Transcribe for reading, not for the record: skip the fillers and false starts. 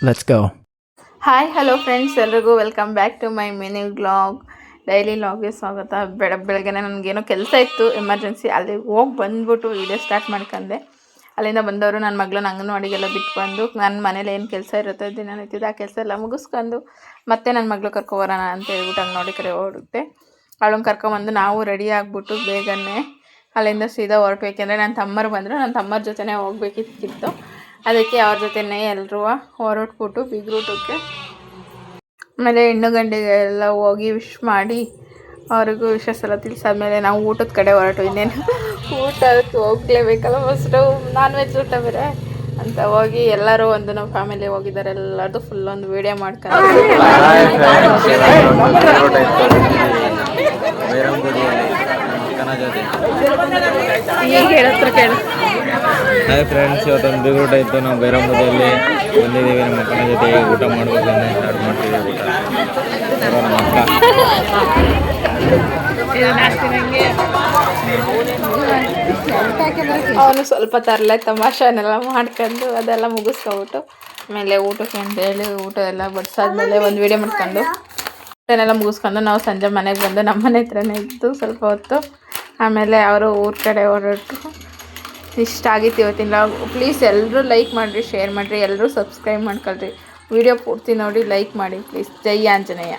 Let's go. Hi hello friends, ಎಲ್ರಿಗೂ welcome back to my mini vlog. Daily ವ್ಲಾಗ್ಗೆ ಸ್ವಾಗತ. ಬೆಳಗ್ಗೆ ನನಗೇನೋ ಕೆಲಸ ಇತ್ತು, ಎಮರ್ಜೆನ್ಸಿ. ಅಲ್ಲಿ ಹೋಗಿ ಬಂದ್ಬಿಟ್ಟು ವೀಡಿಯೋ ಸ್ಟಾರ್ಟ್ ಮಾಡ್ಕೊಂಡೆ. ಅಲ್ಲಿಂದ ಬಂದವರು ನನ್ನ ಮಗಳನ್ನ ಅಂಗನವಾಡಿಗೆಲ್ಲ ಬಿಟ್ಟು ಬಂದು ನನ್ನ ಮನೇಲಿ ಏನು ಕೆಲಸ ಇರುತ್ತೆ ದಿನನಿತ್ಯದ ಆ ಕೆಲಸ ಎಲ್ಲ ಮುಗಿಸ್ಕೊಂಡು ಮತ್ತೆ ನನ್ನ ಮಗಳು ಕರ್ಕೊಬರೋಣ ಅಂತ ಹೇಳ್ಬಿಟ್ಟು ಅಂಗನವಾಡಿ ಕಡೆ ಹೊರಡುತ್ತೆ. ಅವಳನ್ನ ಕರ್ಕೊಂಬಂದು ನಾವು ರೆಡಿ ಆಗಿಬಿಟ್ಟು ಬೇಗನೆ ಅಲ್ಲಿಂದ ಸೀದಾ ಹೊರಟು. ಏಕೆಂದರೆ ನನ್ನ ತಮ್ಮರು ಬಂದರು, ನನ್ನ ತಮ್ಮರ ಜೊತೆನೇ ಹೋಗ್ಬೇಕಿತ್ತು. ಅದಕ್ಕೆ ಅವ್ರ ಜೊತೆನೇ ಎಲ್ಲರೂ ಹೊರಟ್ಬಿಟ್ಟು ಬೀಗ್ರೂಟಕ್ಕೆ ಆಮೇಲೆ ಹೆಣ್ಣು ಗಂಡಿಗೆ ಎಲ್ಲ ಹೋಗಿ ವಿಶ್ ಮಾಡಿ ಅವ್ರಿಗೂ ವಿಶಸ್ ಎಲ್ಲ ತಿಳಿಸಾದ್ಮೇಲೆ ನಾವು ಊಟದ ಕಡೆ ಹೊರಟು. ಇನ್ನೇನು ಊಟಕ್ಕೆ ಹೋಗ್ಲೇಬೇಕಲ್ಲ, ಫಸ್ಟು ನಾನ್ ವೆಜ್ ಊಟ ಬೇರೆ ಅಂತ ಹೋಗಿ ಎಲ್ಲರೂ ಒಂದು ನಮ್ಮ ಫ್ಯಾಮಿಲಿ ಹೋಗಿದ್ದಾರೆ. ಎಲ್ಲರದು ಫುಲ್ ಒಂದು ವೀಡಿಯೋ ಮಾಡ್ಕೊಂಡು ಈಗ ಹೇಳತ್ರ ಕೇಳು. ಹಾಯ್ ಫ್ರೆಂಡ್ಸ್, ಇವತ್ತೊಂದು ಬೀಗ್ರೂಟ ಇತ್ತು. ನಾವು ಬೈರಂಬದಲ್ಲಿ ಬಂದಿದ್ದೀವಿ. ನಮ್ಮ ಅಕ್ಕನ ಜೊತೆ ಊಟ ಮಾಡಬೇಕಂತ ಸ್ಟಾರ್ಟ್ ಮಾಡ್ತೀವಿ. ಊಟ ನಮ್ಮ ಅಕ್ಕ ಅವನು ಸ್ವಲ್ಪ ತರಲೆ ತಮಾಷೆನೆಲ್ಲ ಮಾಡ್ಕೊಂಡು ಅದೆಲ್ಲ ಮುಗಿಸ್ಕೊಬಿಟ್ಟು ಆಮೇಲೆ ಊಟಕ್ಕೆ ಅಂತೇಳಿ ಊಟ ಎಲ್ಲ ಬಡಿಸಾದ್ಮೇಲೆ ಒಂದು ವೀಡಿಯೋ ಮಾಡ್ಕೊಂಡು ಊಟನೆಲ್ಲ ಮುಗಿಸ್ಕೊಂಡು ನಾವು ಸಂಜೆ ಮನೆಗೆ ಬಂದು ನಮ್ಮ ಮನೆ ಹತ್ರನೇ ಇದ್ದು ಸ್ವಲ್ಪ ಹೊತ್ತು. ಆಮೇಲೆ ಅವರು ಊರ ಕಡೆ ಹೊರಟು. ಇಷ್ಟ ಆಗಿತ್ತು ಇವತ್ತಿನ ವ್ಲಾಗ್. ಪ್ಲೀಸ್ ಎಲ್ಲರೂ ಲೈಕ್ ಮಾಡಿರಿ, ಶೇರ್ ಮಾಡಿರಿ, ಎಲ್ಲರೂ ಸಬ್ಸ್ಕ್ರೈಬ್ ಮಾಡ್ಕೊಳ್ರಿ. ವಿಡಿಯೋ ಪೂರ್ತಿ ನೋಡಿ ಲೈಕ್ ಮಾಡಿ ಪ್ಲೀಸ್. ಜೈ ಆಂಜನೇಯ.